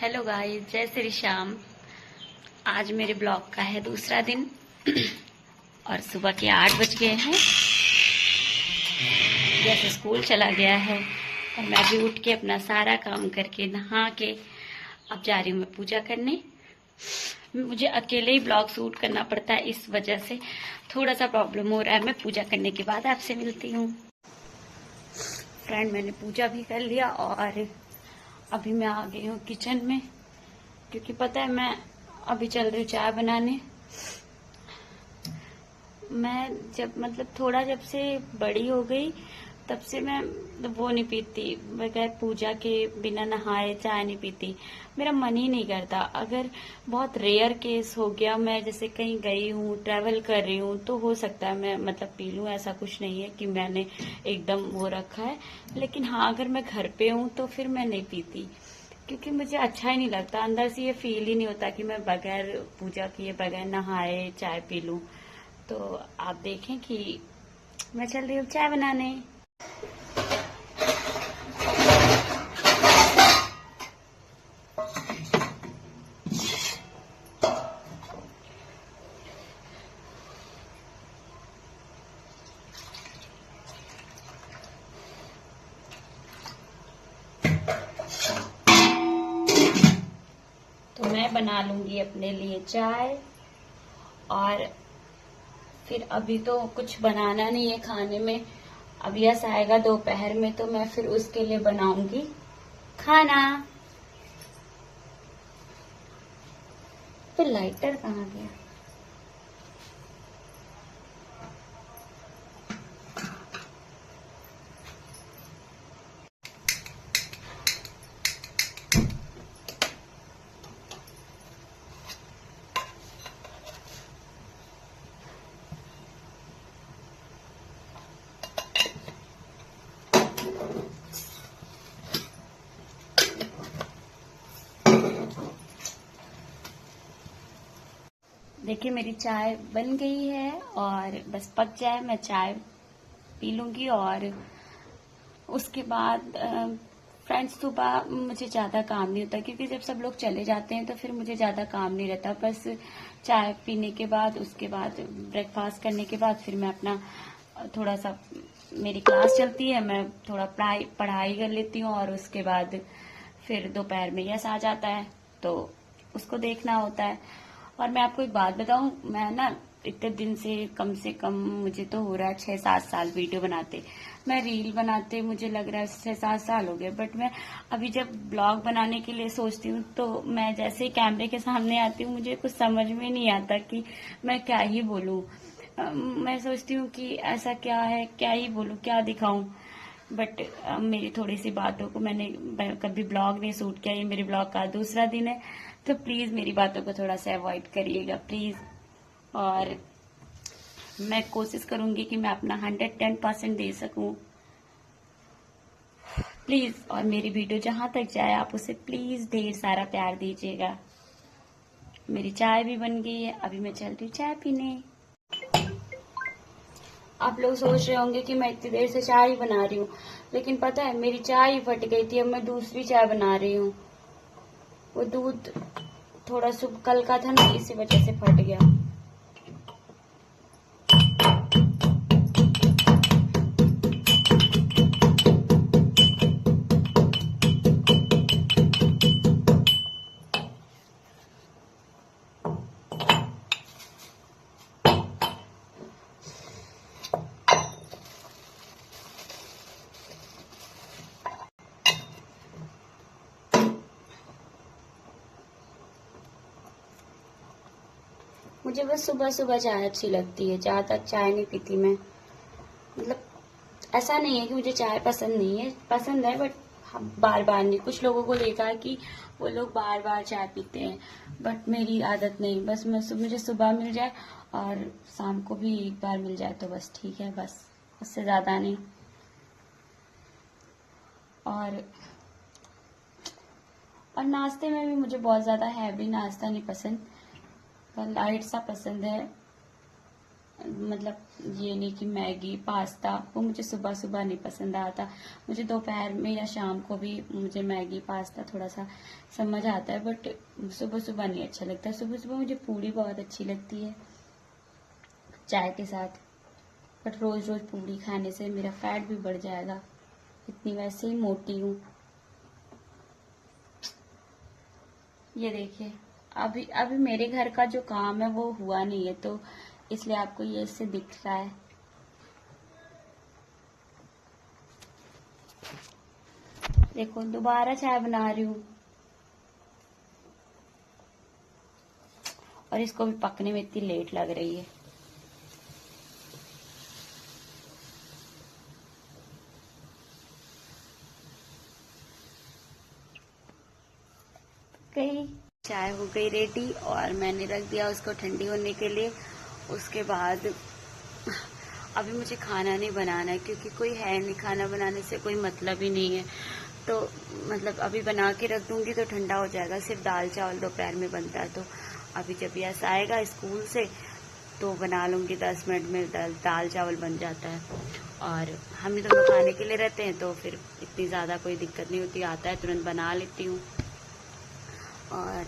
Hello guys, जय श्री श्याम। आज मेरे ब्लॉग का है दूसरा दिन और सुबह के 8 बज गए हैं। जैसे स्कूल चला गया है और मैं भी उठ के अपना सारा काम करके नहा के अब जा रही हूँ मैं पूजा करने। मुझे अकेले ही ब्लॉग शूट करना पड़ता है, इस वजह से थोड़ा सा प्रॉब्लम हो रहा है। मैं पूजा करने के बाद आपसे मिलती हूँ। फ्रेंड, मैंने पूजा भी कर लिया और अभी मैं आ गई हूँ किचन में, क्योंकि पता है मैं अभी चल रही हूँ चाय बनाने। मैं जब से बड़ी हो गई तब से मैं वो नहीं पीती, बगैर पूजा के बिना नहाए चाय नहीं पीती। मेरा मन ही नहीं करता। अगर बहुत रेयर केस हो गया, मैं जैसे कहीं गई हूँ, ट्रैवल कर रही हूँ, तो हो सकता है मैं पी लूँ। ऐसा कुछ नहीं है कि मैंने एकदम वो रखा है। लेकिन हाँ, अगर मैं घर पे हूँ तो फिर मैं नहीं पीती, क्योंकि मुझे अच्छा ही नहीं लगता। अंदर से ये फील ही नहीं होता कि मैं बगैर पूजा किए, बगैर नहाए चाय पी लूं। तो आप देखें कि मैं चल रही हूँ चाय बनाने। तो मैं बना लूंगी अपने लिए चाय, और फिर अभी तो कुछ बनाना नहीं है खाने में। अब यस आएगा दोपहर में, तो मैं फिर उसके लिए बनाऊंगी खाना। फिर लाइटर कहाँ गया? देखिए, मेरी चाय बन गई है और बस पक जाए मैं चाय पी लूंगी। और उसके बाद फ्रेंड्स, सुबह मुझे ज्यादा काम नहीं होता, क्योंकि जब सब लोग चले जाते हैं तो फिर मुझे ज्यादा काम नहीं रहता। बस चाय पीने के बाद, उसके बाद ब्रेकफास्ट करने के बाद फिर मैं अपना थोड़ा सा, मेरी क्लास चलती है, मैं थोड़ा पढ़ाई कर लेती हूँ। और उसके बाद फिर दोपहर में यस आ जाता है, तो उसको देखना होता है। और मैं आपको एक बात बताऊं, मैं ना इतने दिन से कम मुझे तो हो रहा है 6-7 साल वीडियो बनाते। मैं रील बनाते मुझे लग रहा है 6-7 साल हो गए। बट मैं अभी जब ब्लॉग बनाने के लिए सोचती हूँ, तो मैं जैसे ही कैमरे के सामने आती हूँ, मुझे कुछ समझ में नहीं आता कि मैं क्या ही बोलूँ। मैं सोचती हूँ कि ऐसा क्या है, क्या ही बोलूँ, क्या दिखाऊं। बट मेरी थोड़ी सी बातों को मैंने कभी ब्लॉग नहीं शूट किया, ये मेरे ब्लॉग का दूसरा दिन है। तो प्लीज मेरी बातों को थोड़ा सा अवॉइड करिएगा प्लीज। और मैं कोशिश करूंगी कि मैं अपना 110% दे सकूं प्लीज। और मेरी वीडियो जहां तक जाए, आप उसे प्लीज ढेर सारा प्यार दीजिएगा। मेरी चाय भी बन गई है, अभी मैं चल रही हूँ चाय पीने। आप लोग सोच रहे होंगे कि मैं इतनी देर से चाय ही बना रही हूँ, लेकिन पता है मेरी चाय ही फट गई थी। अब मैं दूसरी चाय बना रही हूँ। वो दूध थोड़ा सुबह कल का था ना, इसी वजह से फट गया। मुझे बस सुबह सुबह चाय अच्छी लगती है, ज्यादा चाय नहीं पीती मैं। मतलब ऐसा नहीं है कि मुझे चाय पसंद नहीं है, पसंद है, बट बार बार नहीं। कुछ लोगों को देखा है कि वो लोग बार बार चाय पीते हैं, बट मेरी आदत नहीं। बस मुझे सुबह मिल जाए और शाम को भी एक बार मिल जाए तो बस ठीक है, बस उससे ज्यादा नहीं। और नाश्ते में भी मुझे बहुत ज्यादा हैवी नाश्ता नहीं पसंद, लाइट सा पसंद है। मतलब ये नहीं कि मैगी पास्ता, वो मुझे सुबह सुबह नहीं पसंद आता। मुझे दोपहर में या शाम को भी मुझे मैगी पास्ता थोड़ा सा समझ आता है, बट सुबह सुबह नहीं अच्छा लगता। सुबह सुबह मुझे पूड़ी बहुत अच्छी लगती है चाय के साथ, बट रोज रोज पूड़ी खाने से मेरा फैट भी बढ़ जाएगा, इतनी वैसे ही मोटी हूँ। ये देखिए, अभी अभी मेरे घर का जो काम है वो हुआ नहीं है, तो इसलिए आपको ये इससे दिख रहा है। देखो दोबारा चाय बना रही हूँ, और इसको भी पकने में इतनी लेट लग रही है। गई चाय हो गई रेडी, और मैंने रख दिया उसको ठंडी होने के लिए। उसके बाद अभी मुझे खाना नहीं बनाना है, क्योंकि कोई है नहीं, खाना बनाने से कोई मतलब ही नहीं है। तो मतलब अभी बना के रख दूंगी तो ठंडा हो जाएगा। सिर्फ दाल चावल दोपहर में बनता है, तो अभी जब यस आएगा स्कूल से तो बना लूंगी, 10 मिनट में दाल चावल बन जाता है। और हम ही दोनों खाने के लिए रहते हैं, तो फिर इतनी ज़्यादा कोई दिक्कत नहीं होती, आता है तुरंत बना लेती हूँ। और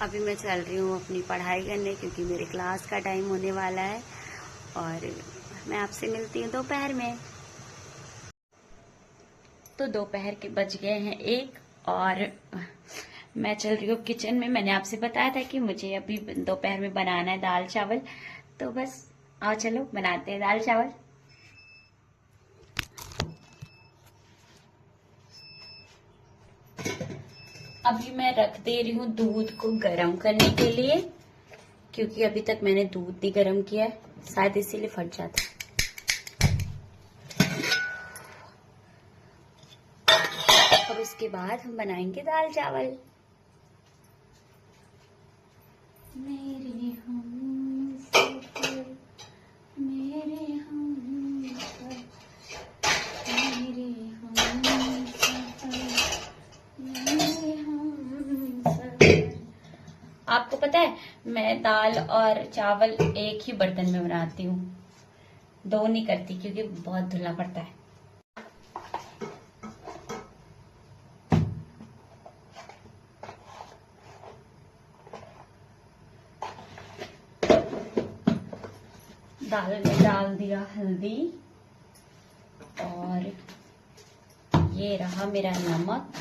अभी मैं चल रही हूँ अपनी पढ़ाई करने, क्योंकि मेरे क्लास का टाइम होने वाला है। और मैं आपसे मिलती हूँ दोपहर में। तो दोपहर के बज गए हैं 1, और मैं चल रही हूँ किचन में। मैंने आपसे बताया था कि मुझे अभी दोपहर में बनाना है दाल चावल, तो बस आओ चलो बनाते हैं दाल चावल। अभी मैं रख दे रही हूँ दूध को गर्म करने के लिए, क्योंकि अभी तक मैंने दूध नहीं गर्म किया है, शायद इसीलिए फट जाता है। और उसके बाद हम बनाएंगे दाल चावल। मेरे हमसफर, मेरे हमसफर, मेरे हमसफर, मेरे हमसफर। आपको पता है मैं दाल और चावल एक ही बर्तन में बनाती हूँ, 2 नहीं करती, क्योंकि बहुत धुलना पड़ता है। दाल में डाल दिया हल्दी, और ये रहा मेरा नमक।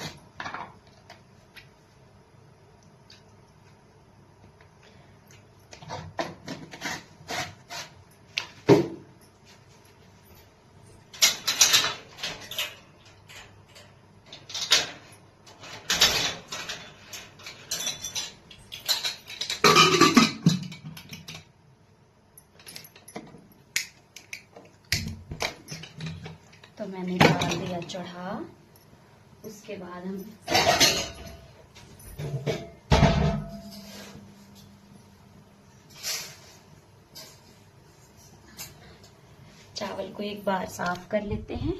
तो मैंने डाल दिया चढ़ा। उसके बाद हम चावल को एक बार साफ कर लेते हैं।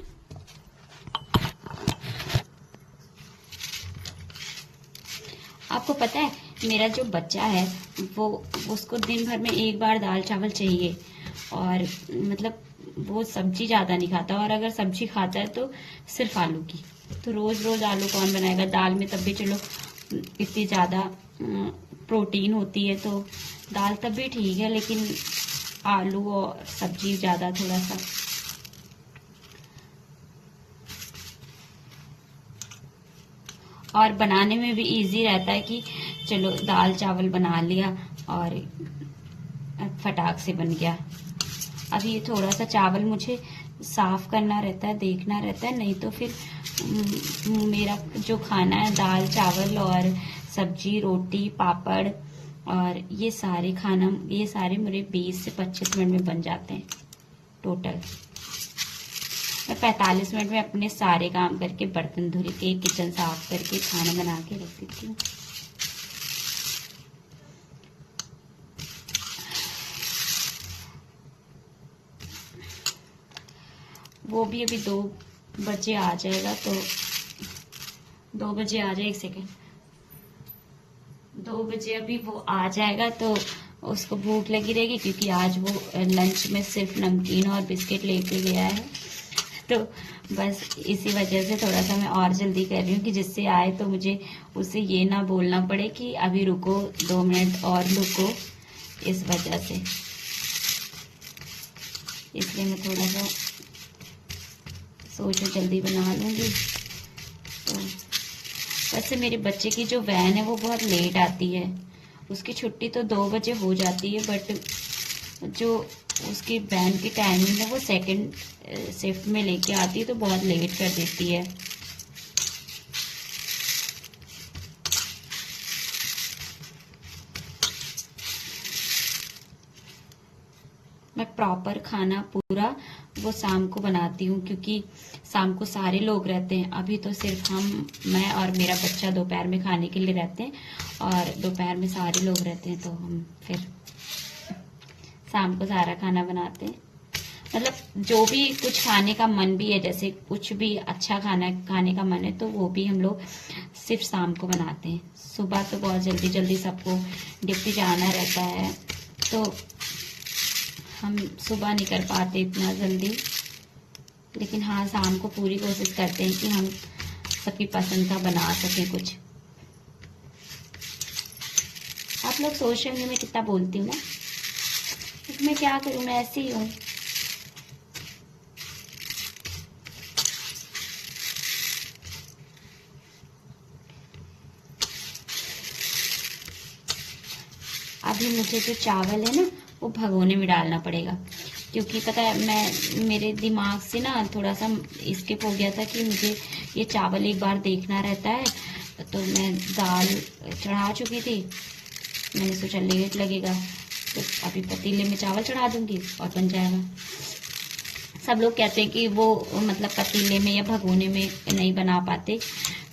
आपको पता है मेरा जो बच्चा है वो उसको दिन भर में एक बार दाल चावल चाहिए, और मतलब वो सब्जी ज्यादा नहीं खाता, और अगर सब्जी खाता है तो सिर्फ आलू की। तो रोज रोज आलू कौन बनाएगा? दाल में तब भी चलो इतनी ज्यादा प्रोटीन होती है, तो दाल तब भी ठीक है, लेकिन आलू और सब्जी ज्यादा थोड़ा सा। और बनाने में भी इजी रहता है कि चलो दाल चावल बना लिया और फटाक से बन गया। अब ये थोड़ा सा चावल मुझे साफ करना रहता है, देखना रहता है, नहीं तो फिर मेरा जो खाना है दाल चावल और सब्जी रोटी पापड़ और ये सारे मेरे 20 से 25 मिनट में बन जाते हैं टोटल। मैं 45 मिनट में अपने सारे काम करके बर्तन धुल के किचन साफ करके खाना बना के रख देती हूँ। वो भी अभी 2 बजे आ जाएगा, तो 2 बजे आ जाए, 1 सेकेंड, 2 बजे अभी वो आ जाएगा, तो उसको भूख लगी रहेगी, क्योंकि आज वो लंच में सिर्फ नमकीन और बिस्किट लेके गया है। तो बस इसी वजह से थोड़ा सा मैं और जल्दी कर रही हूँ कि जिससे आए तो मुझे उसे ये ना बोलना पड़े कि अभी रुको 2 मिनट और रुको, इस वजह से। इसलिए मैं थोड़ा सा सोचो जल्दी बना लूँगी। तो वैसे मेरे बच्चे की जो वैन है वो बहुत लेट आती है। उसकी छुट्टी तो 2 बजे हो जाती है, बट जो उसकी वैन की टाइमिंग है वो सेकंड शिफ्ट में लेके आती है, तो बहुत लेट कर देती है। मैं प्रॉपर खाना पूरा वो शाम को बनाती हूँ, क्योंकि शाम को सारे लोग रहते हैं। अभी तो सिर्फ मैं और मेरा बच्चा दोपहर में खाने के लिए रहते हैं, और दोपहर में सारे लोग रहते हैं, तो हम फिर शाम को सारा खाना बनाते हैं। मतलब जो भी कुछ खाने का मन भी है, जैसे कुछ भी अच्छा खाना खाने का मन है, तो वो भी हम लोग सिर्फ शाम को बनाते हैं। सुबह तो बहुत जल्दी जल्दी सबको ड्यूटी जाना रहता है, तो हम सुबह नहीं कर पाते इतना जल्दी। लेकिन हाँ, शाम को पूरी कोशिश करते हैं कि हम सबकी पसंद का बना सकें कुछ। आप लोग सोच रहे मैं कितना बोलती हूँ ना, मैं क्या करूँ, मैं ऐसी ही हूँ। अभी मुझे जो चावल है ना वो भगोने में डालना पड़ेगा, क्योंकि पता है मेरे दिमाग से ना थोड़ा सा स्किप हो गया था कि मुझे ये चावल एक बार देखना रहता है। तो मैं दाल चढ़ा चुकी थी, मैंने सोचा लेट लगेगा, तो अभी पतीले में चावल चढ़ा दूंगी और बन जाएगा। सब लोग कहते हैं कि वो मतलब पतीले में या भगोने में नहीं बना पाते,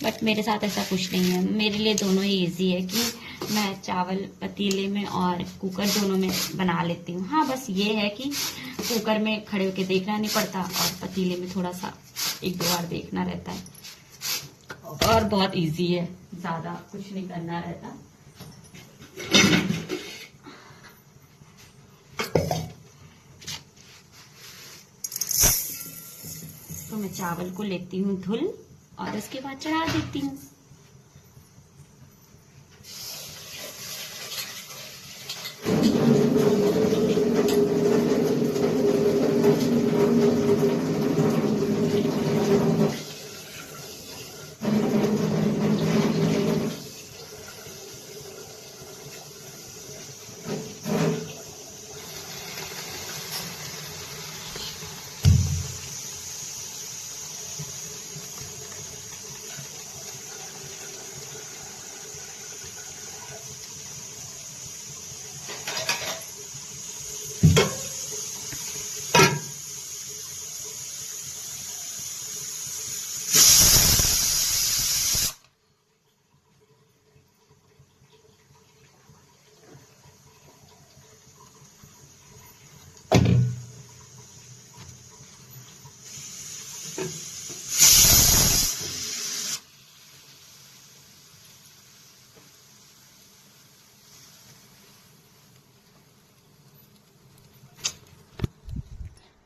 बट मेरे साथ ऐसा कुछ नहीं है। मेरे लिए दोनों ही इजी है कि मैं चावल पतीले में और कुकर दोनों में बना लेती हूँ। हाँ, बस ये है कि कुकर में खड़े होके देखना नहीं पड़ता, और पतीले में थोड़ा सा 1-2 बार देखना रहता है, और बहुत इजी है, ज़्यादा कुछ नहीं करना रहता। तो मैं चावल को लेती हूँ धुल, और उसके बाद चढ़ा देती हूँ।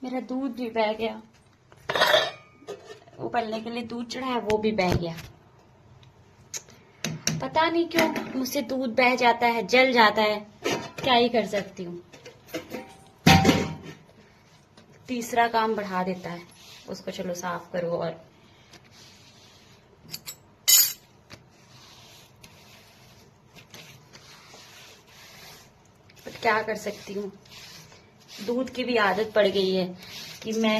मेरा दूध भी बह गया, उबलने के लिए दूध चढ़ा है वो भी बह गया। पता नहीं क्यों मुझसे दूध बह जाता है, जल जाता है, क्या ही कर सकती हूँ। तीसरा काम बढ़ा देता है उसको। चलो साफ करो, और बट क्या कर सकती हूँ, दूध की भी आदत पड़ गई है कि मैं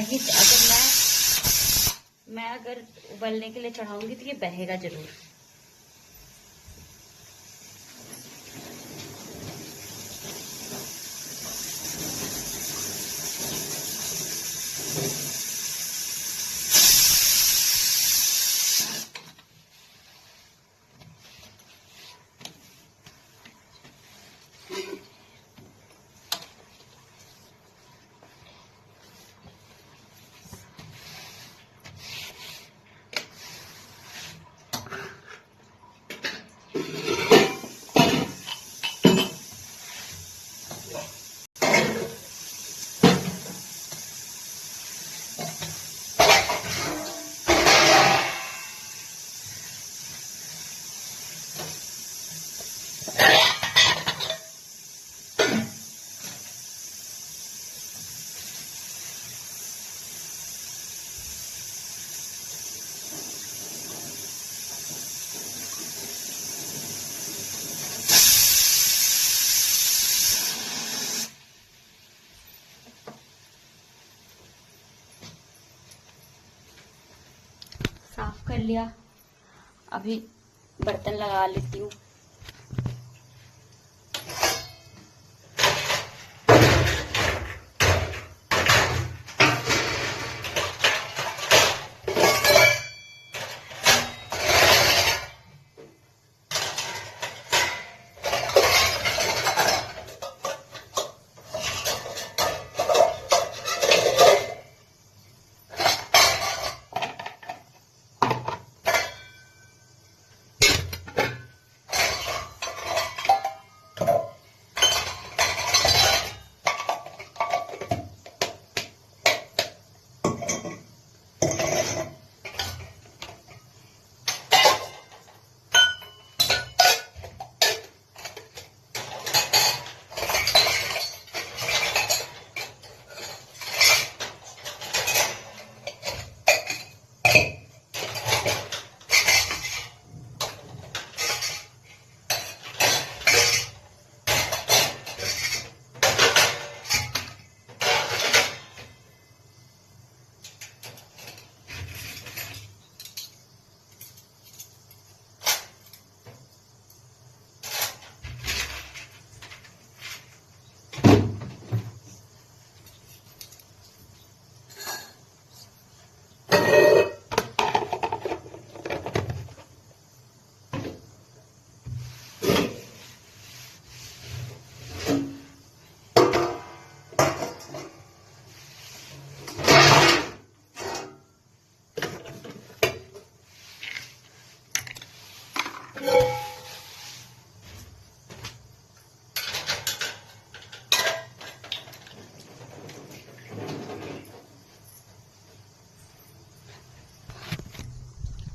अगर उबलने के लिए चढ़ाऊंगी तो ये बहेगा जरूर। लिया। अभी बर्तन लगा लेती हूँ।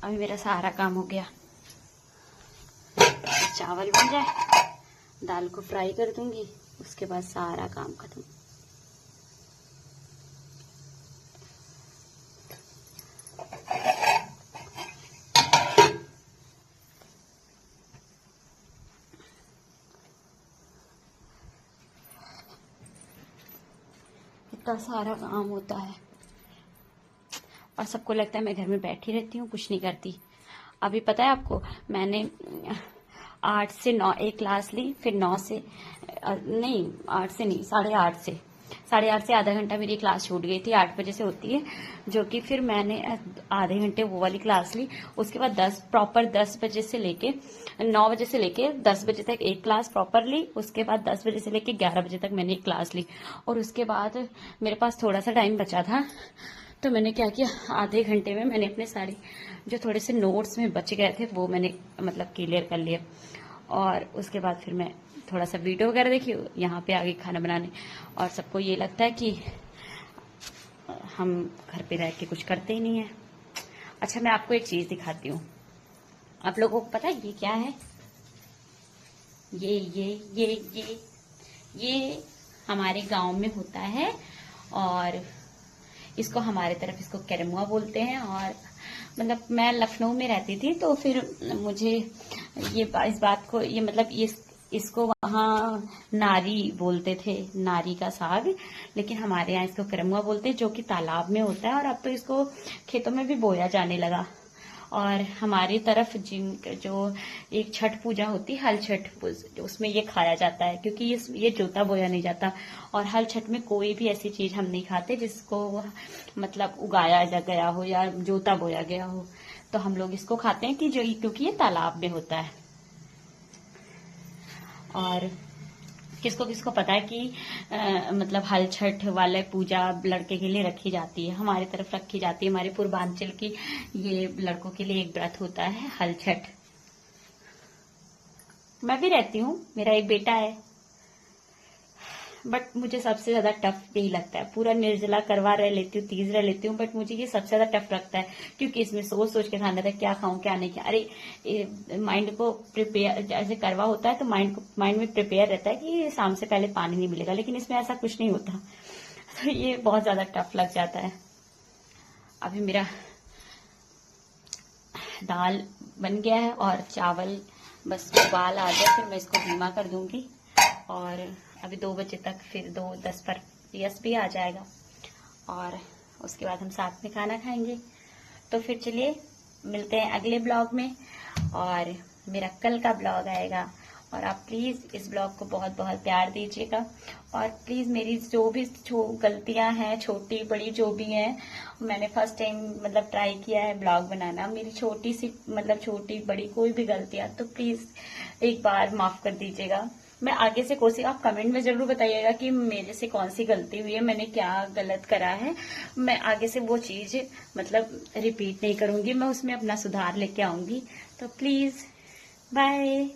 अभी मेरा सारा काम हो गया। चावल बन जाए, दाल को फ्राई कर दूंगी, उसके बाद सारा काम खत्म। इतना सारा काम होता है और सबको लगता है मैं घर में बैठी रहती हूँ, कुछ नहीं करती। अभी पता है आपको, मैंने 8 से 9 एक क्लास ली, फिर 9 से नहीं 8 से नहीं 8:30 से आधा घंटा मेरी क्लास छूट गई थी। 8 बजे से होती है, जो कि फिर मैंने आधे घंटे वो वाली क्लास ली। उसके बाद 10 बजे से लेके 9 बजे से लेके 10 बजे तक एक क्लास प्रॉपर ली। उसके बाद 10 बजे से लेके 11 बजे तक मैंने एक क्लास ली। और उसके बाद मेरे पास थोड़ा सा टाइम बचा था, तो मैंने क्या किया, आधे घंटे में मैंने अपने सारे जो थोड़े से नोट्स में बच गए थे वो मैंने मतलब क्लियर कर लिए। और उसके बाद फिर मैं थोड़ा सा वीडियो वगैरह देखी, यहाँ पे आ गई खाना बनाने। और सबको ये लगता है कि हम घर पे रह के कुछ करते ही नहीं है। अच्छा, मैं आपको एक चीज दिखाती हूँ। आप लोगों को पता है ये क्या है? ये हमारे गांव में होता है और इसको हमारे तरफ इसको कैरमुआ बोलते हैं। और मतलब मैं लखनऊ में रहती थी, तो फिर मुझे ये इस बात को ये मतलब इसको वहाँ नारी बोलते थे, नारी का साग, लेकिन हमारे यहाँ इसको कैरमुआ बोलते हैं, जो कि तालाब में होता है। और अब तो इसको खेतों में भी बोया जाने लगा। और हमारी तरफ जो एक छठ पूजा होती है, हल छठ, उसमें ये खाया जाता है, क्योंकि ये जोता बोया नहीं जाता। और हल छठ में कोई भी ऐसी चीज हम नहीं खाते जिसको मतलब उगाया गया हो या जोता बोया गया हो। तो हम लोग इसको खाते हैं क्योंकि ये तालाब में होता है। और किसको किसको पता है कि मतलब हल छठ वाले पूजा लड़के के लिए रखी जाती है, हमारी तरफ रखी जाती है। हमारे पूर्वांचल की ये लड़कों के लिए एक व्रत होता है, हल छठ। मैं भी रहती हूँ, मेरा एक बेटा है, बट मुझे सबसे ज्यादा टफ यही लगता है। पूरा निर्जला करवा रह लेती हूँ, तीज रह लेती हूँ, बट मुझे ये सबसे ज्यादा टफ लगता है, क्योंकि इसमें सोच सोच के खाना था, क्या खाऊं क्या नहीं क्या। अरे माइंड को प्रिपेयर जैसे करवा होता है, तो माइंड में प्रिपेयर रहता है कि शाम से पहले पानी नहीं मिलेगा, लेकिन इसमें ऐसा कुछ नहीं होता। तो ये बहुत ज्यादा टफ लग जाता है। अभी मेरा दाल बन गया है और चावल बस उबाल आ जाए, फिर मैं इसको धीमा कर दूंगी। और अभी 2 बजे तक, फिर 2:10 पर यस भी आ जाएगा और उसके बाद हम साथ में खाना खाएंगे। तो फिर चलिए मिलते हैं अगले ब्लॉग में, और मेरा कल का ब्लॉग आएगा। और आप प्लीज इस ब्लॉग को बहुत बहुत प्यार दीजिएगा, और प्लीज मेरी जो भी गलतियां हैं, छोटी बड़ी जो भी हैं, मैंने फर्स्ट टाइम मतलब ट्राई किया है ब्लॉग बनाना, मेरी छोटी सी मतलब छोटी बड़ी कोई भी गलतियां, तो प्लीज एक बार माफ कर दीजिएगा। मैं आगे से कोशिश, आप कमेंट में जरूर बताइएगा कि मेरे से कौन सी गलती हुई है, मैंने क्या गलत करा है। मैं आगे से वो चीज मतलब रिपीट नहीं करूंगी, मैं उसमें अपना सुधार लेके आऊंगी। तो प्लीज बाय।